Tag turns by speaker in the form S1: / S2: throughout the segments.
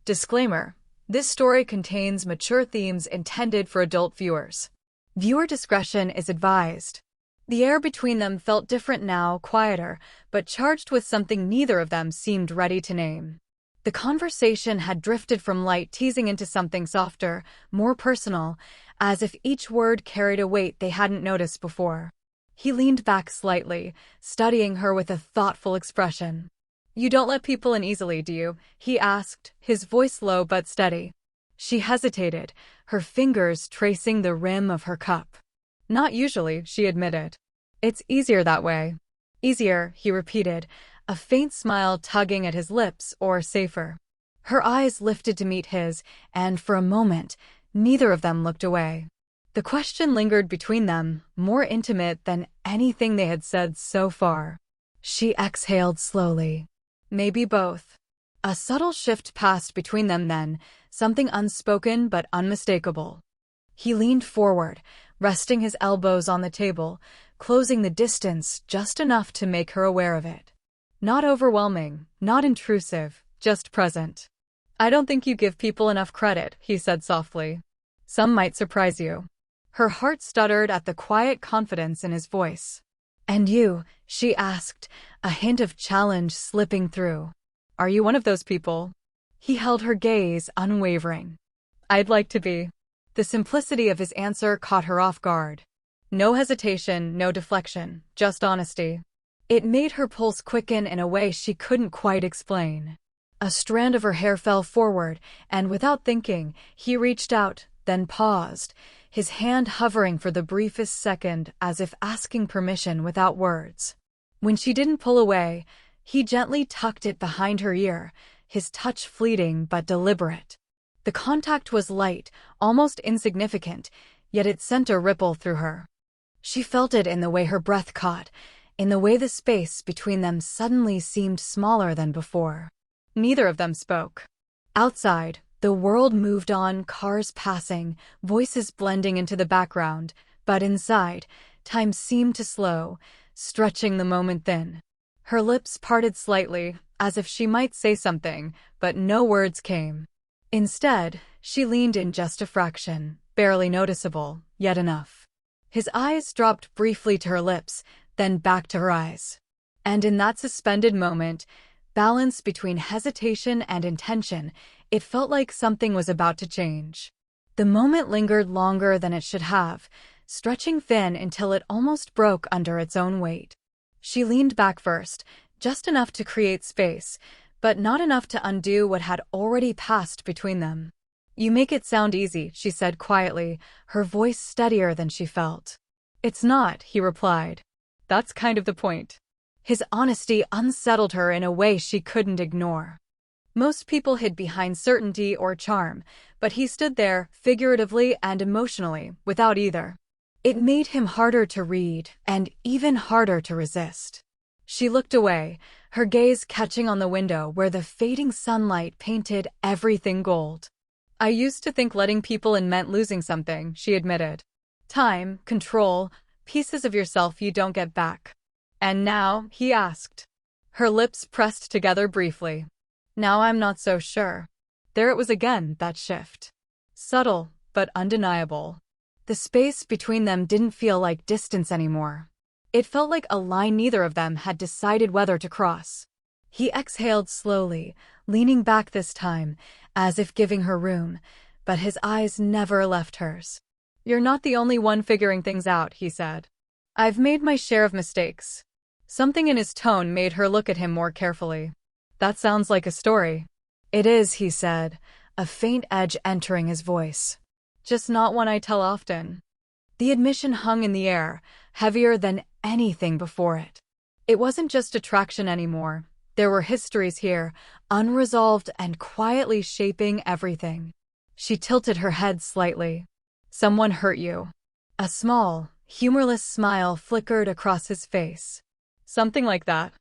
S1: Disclaimer: this story contains mature themes intended for adult viewers. Viewer discretion is advised. The air between them felt different now, quieter, but charged with something neither of them seemed ready to name. The conversation had drifted from light teasing into something softer, more personal, as if each word carried a weight they hadn't noticed before. He leaned back slightly, studying her with a thoughtful expression. "You don't let people in easily, do you?" he asked, his voice low but steady. She hesitated, her fingers tracing the rim of her cup. "Not usually," she admitted. "It's easier that way." "Easier," he repeated, a faint smile tugging at his lips, or safer. Her eyes lifted to meet his, and for a moment, neither of them looked away. The question lingered between them, more intimate than anything they had said so far. She exhaled slowly. Maybe both. A subtle shift passed between them then, something unspoken but unmistakable. He leaned forward, resting his elbows on the table, closing the distance just enough to make her aware of it. Not overwhelming, not intrusive, just present. "I don't think you give people enough credit," he said softly. "Some might surprise you." Her heart stuttered at the quiet confidence in his voice. "And you?" she asked, a hint of challenge slipping through. "Are you one of those people?" He held her gaze, unwavering. "I'd like to be." The simplicity of his answer caught her off guard. No hesitation, no deflection, just honesty. It made her pulse quicken in a way she couldn't quite explain. A strand of her hair fell forward, and without thinking, he reached out, then paused, his hand hovering for the briefest second as if asking permission without words. When she didn't pull away, he gently tucked it behind her ear, his touch fleeting but deliberate. The contact was light, almost insignificant, yet it sent a ripple through her. She felt it in the way her breath caught, in the way the space between them suddenly seemed smaller than before. Neither of them spoke. Outside, the world moved on, cars passing, voices blending into the background, but inside, time seemed to slow, stretching the moment thin. Her lips parted slightly, as if she might say something, but no words came. Instead, she leaned in just a fraction, barely noticeable, yet enough. His eyes dropped briefly to her lips, then back to her eyes. And in that suspended moment, balance between hesitation and intention, it felt like something was about to change. The moment lingered longer than it should have, stretching thin until it almost broke under its own weight. She leaned back first, just enough to create space, but not enough to undo what had already passed between them. "You make it sound easy," she said quietly, her voice steadier than she felt. "It's not," he replied. "That's kind of the point." His honesty unsettled her in a way she couldn't ignore. Most people hid behind certainty or charm, but he stood there, figuratively and emotionally, without either. It made him harder to read, and even harder to resist. She looked away, her gaze catching on the window where the fading sunlight painted everything gold. "I used to think letting people in meant losing something," she admitted. "Time, control, pieces of yourself you don't get back." "And now?" he asked. Her lips pressed together briefly. "Now I'm not so sure." There it was again, that shift. Subtle, but undeniable. The space between them didn't feel like distance anymore. It felt like a line neither of them had decided whether to cross. He exhaled slowly, leaning back this time, as if giving her room, but his eyes never left hers. "You're not the only one figuring things out," he said. "I've made my share of mistakes." Something in his tone made her look at him more carefully. "That sounds like a story." "It is," he said, a faint edge entering his voice. "Just not one I tell often." The admission hung in the air, heavier than anything before it. It wasn't just attraction anymore. There were histories here, unresolved and quietly shaping everything. She tilted her head slightly. "Someone hurt you." A small, humorless smile flickered across his face. "Something like that."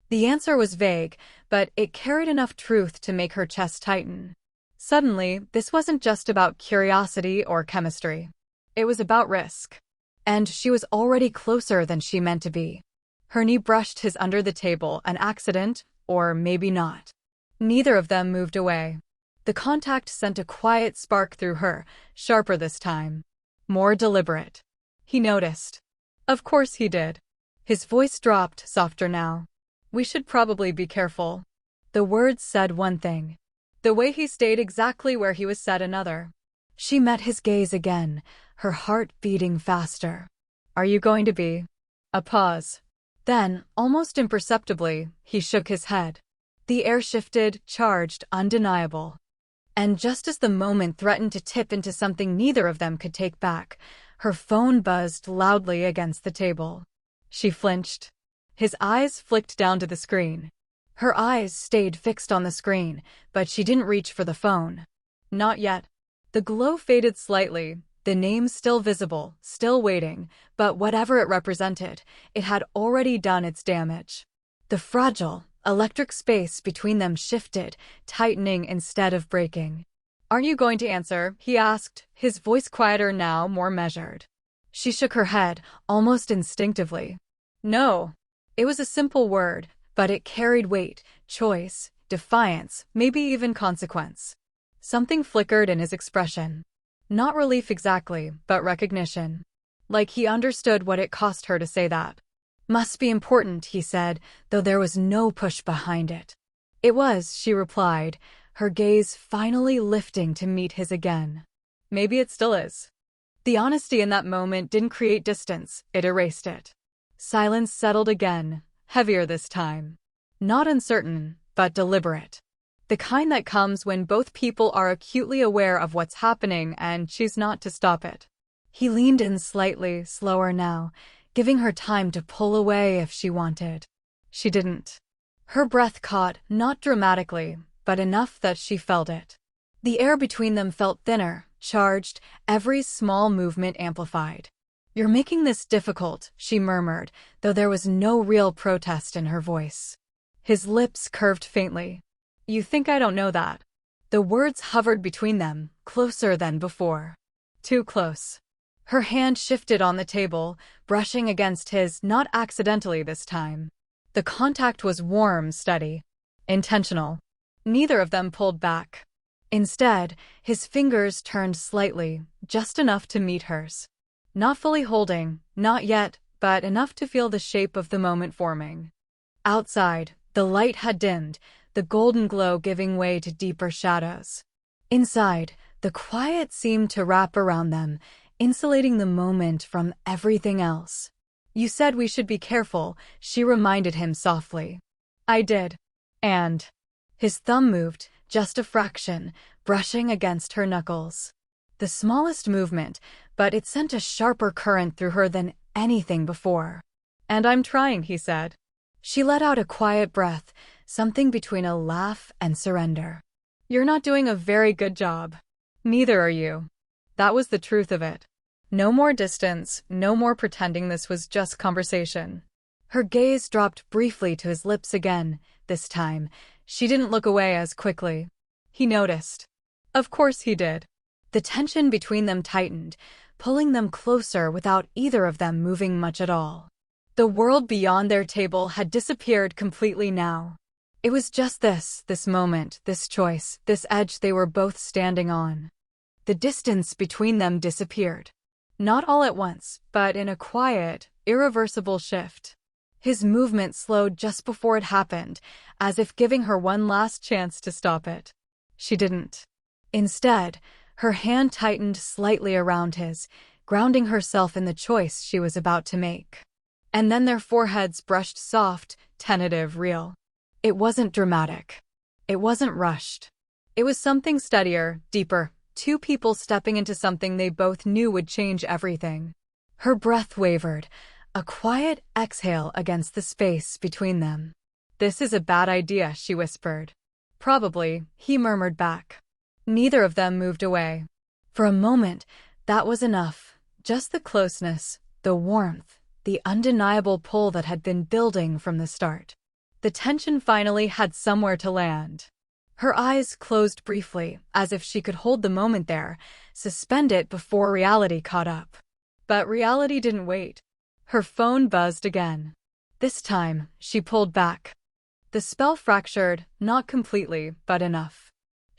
S1: The answer was vague, but it carried enough truth to make her chest tighten. Suddenly, this wasn't just about curiosity or chemistry. It was about risk. And she was already closer than she meant to be. Her knee brushed his under the table, an accident, or maybe not. Neither of them moved away. The contact sent a quiet spark through her, sharper this time. More deliberate. He noticed. Of course he did. His voice dropped, softer now. We should probably be careful. The words said one thing. The way he stayed exactly where he was said another. She met his gaze again, her heart beating faster. Are you going to be? A pause. Then, almost imperceptibly, he shook his head. The air shifted, charged, undeniable. And just as the moment threatened to tip into something neither of them could take back, her phone buzzed loudly against the table. She flinched. His eyes flicked down to the screen. Her eyes stayed fixed on the screen, but she didn't reach for the phone. Not yet. The glow faded slightly, the name still visible, still waiting, but whatever it represented, it had already done its damage. The fragile, electric space between them shifted, tightening instead of breaking. Aren't you going to answer? He asked, his voice quieter now, more measured. She shook her head, almost instinctively. No. It was a simple word, but it carried weight, choice, defiance, maybe even consequence. Something flickered in his expression. Not relief exactly, but recognition. Like he understood what it cost her to say that. Must be important, he said, though there was no push behind it. It was, she replied, her gaze finally lifting to meet his again. Maybe it still is. The honesty in that moment didn't create distance, it erased it. Silence settled again, heavier this time. Not uncertain, but deliberate. The kind that comes when both people are acutely aware of what's happening and choose not to stop it. He leaned in slightly, slower now, giving her time to pull away if she wanted. She didn't. Her breath caught, not dramatically, but enough that she felt it. The air between them felt thinner, charged, every small movement amplified. You're making this difficult, she murmured, though there was no real protest in her voice. His lips curved faintly. You think I don't know that? The words hovered between them, closer than before. Too close. Her hand shifted on the table, brushing against his, not accidentally this time. The contact was warm, steady, intentional. Neither of them pulled back. Instead, his fingers turned slightly, just enough to meet hers. Not fully holding, not yet, but enough to feel the shape of the moment forming. Outside, the light had dimmed, the golden glow giving way to deeper shadows. Inside, the quiet seemed to wrap around them, insulating the moment from everything else. You said we should be careful, she reminded him softly. I did. And his thumb moved, just a fraction, brushing against her knuckles. The smallest movement, but it sent a sharper current through her than anything before. And I'm trying, he said. She let out a quiet breath, something between a laugh and surrender. You're not doing a very good job. Neither are you. That was the truth of it. No more distance, no more pretending this was just conversation. Her gaze dropped briefly to his lips again, this time. She didn't look away as quickly. He noticed. Of course he did. The tension between them tightened, pulling them closer without either of them moving much at all. The world beyond their table had disappeared completely now. It was just this moment, this choice, this edge they were both standing on. The distance between them disappeared. Not all at once, but in a quiet, irreversible shift. His movement slowed just before it happened, as if giving her one last chance to stop it. She didn't. Instead, her hand tightened slightly around his, grounding herself in the choice she was about to make. And then their foreheads brushed soft, tentative, real. It wasn't dramatic. It wasn't rushed. It was something steadier, deeper, two people stepping into something they both knew would change everything. Her breath wavered, a quiet exhale against the space between them. This is a bad idea, she whispered. Probably, he murmured back. Neither of them moved away. For a moment, that was enough. Just the closeness, the warmth, the undeniable pull that had been building from the start. The tension finally had somewhere to land. Her eyes closed briefly, as if she could hold the moment there, suspend it before reality caught up. But reality didn't wait. Her phone buzzed again. This time, she pulled back. The spell fractured, not completely, but enough.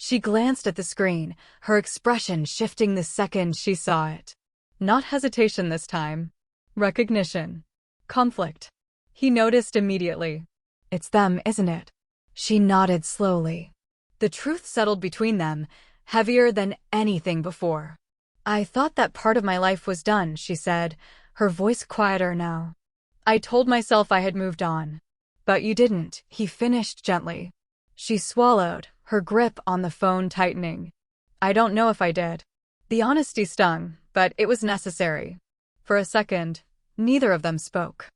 S1: She glanced at the screen, her expression shifting the second she saw it. Not hesitation this time. Recognition. Conflict. He noticed immediately. It's them, isn't it? She nodded slowly. The truth settled between them, heavier than anything before. I thought that part of my life was done, she said, her voice quieter now. I told myself I had moved on. But you didn't, he finished gently. She swallowed, her grip on the phone tightening. I don't know if I did. The honesty stung, but it was necessary. For a second, neither of them spoke.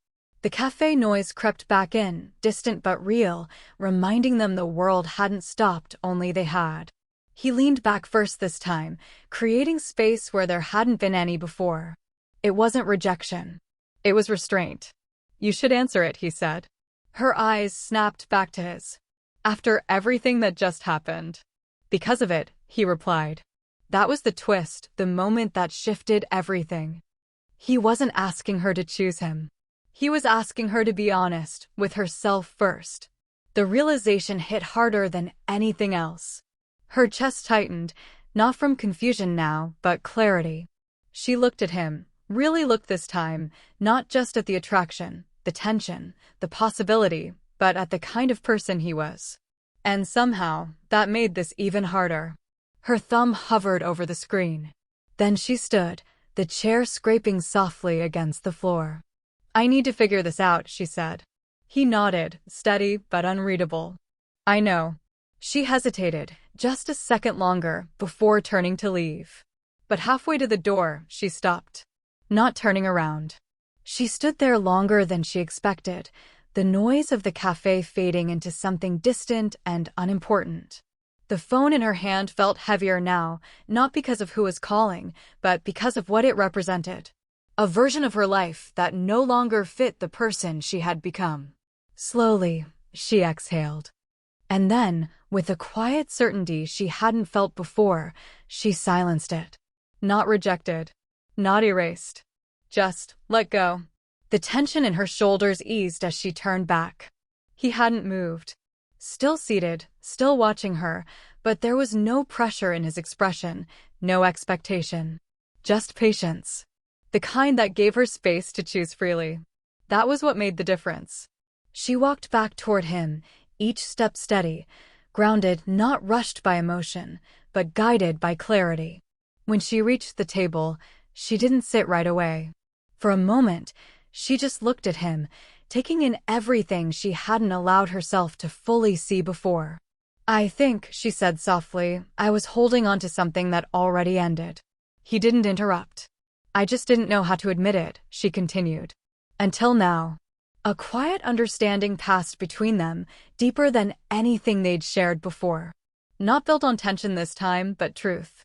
S1: The cafe noise crept back in, distant but real, reminding them the world hadn't stopped, only they had. He leaned back first this time, creating space where there hadn't been any before. It wasn't rejection. It was restraint. You should answer it, he said. Her eyes snapped back to his. After everything that just happened. Because of it, he replied. That was the twist, the moment that shifted everything. He wasn't asking her to choose him. He was asking her to be honest, with herself first. The realization hit harder than anything else. Her chest tightened, not from confusion now, but clarity. She looked at him, really looked this time, not just at the attraction, the tension, the possibility, but at the kind of person he was. And somehow, that made this even harder. Her thumb hovered over the screen. Then she stood, the chair scraping softly against the floor. I need to figure this out, she said. He nodded, steady but unreadable. I know. She hesitated, just a second longer, before turning to leave. But halfway to the door, she stopped. Not turning around. She stood there longer than she expected, the noise of the cafe fading into something distant and unimportant. The phone in her hand felt heavier now, not because of who was calling, but because of what it represented. A version of her life that no longer fit the person she had become. Slowly, she exhaled. And then, with a quiet certainty she hadn't felt before, she silenced it. Not rejected. Not erased. Just let go. The tension in her shoulders eased as she turned back. He hadn't moved. Still seated, still watching her, but there was no pressure in his expression, no expectation. Just patience. The kind that gave her space to choose freely. That was what made the difference. She walked back toward him, each step steady, grounded, not rushed by emotion, but guided by clarity. When she reached the table, she didn't sit right away. For a moment, she just looked at him, taking in everything she hadn't allowed herself to fully see before. I think, she said softly, I was holding on to something that already ended. He didn't interrupt. I just didn't know how to admit it, she continued. Until now. A quiet understanding passed between them, deeper than anything they'd shared before. Not built on tension this time, but truth.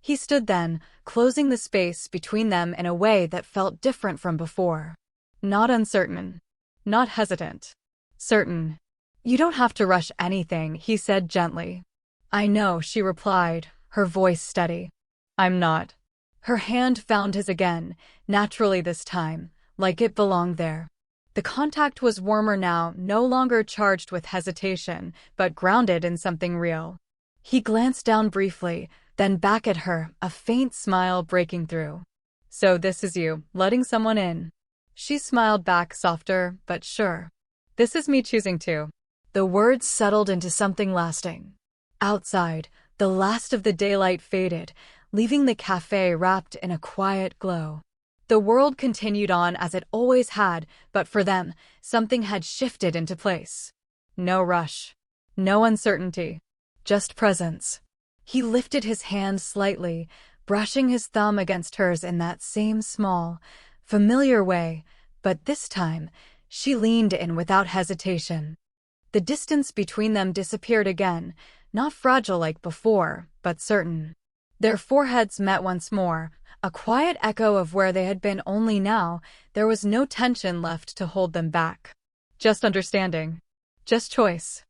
S1: He stood then, closing the space between them in a way that felt different from before. Not uncertain. Not hesitant. Certain. You don't have to rush anything, he said gently. I know, she replied, her voice steady. I'm not. Her hand found his again, naturally this time, like it belonged there. The contact was warmer now, no longer charged with hesitation, but grounded in something real. He glanced down briefly, then back at her, a faint smile breaking through. So this is you, letting someone in. She smiled back, softer, but sure. This is me choosing to. The words settled into something lasting. Outside, the last of the daylight faded, leaving the cafe wrapped in a quiet glow. The world continued on as it always had, but for them, something had shifted into place. No rush. No uncertainty. Just presence. He lifted his hand slightly, brushing his thumb against hers in that same small, familiar way, but this time, she leaned in without hesitation. The distance between them disappeared again, not fragile like before, but certain. Their foreheads met once more, a quiet echo of where they had been, only now there was no tension left to hold them back. Just understanding. Just choice.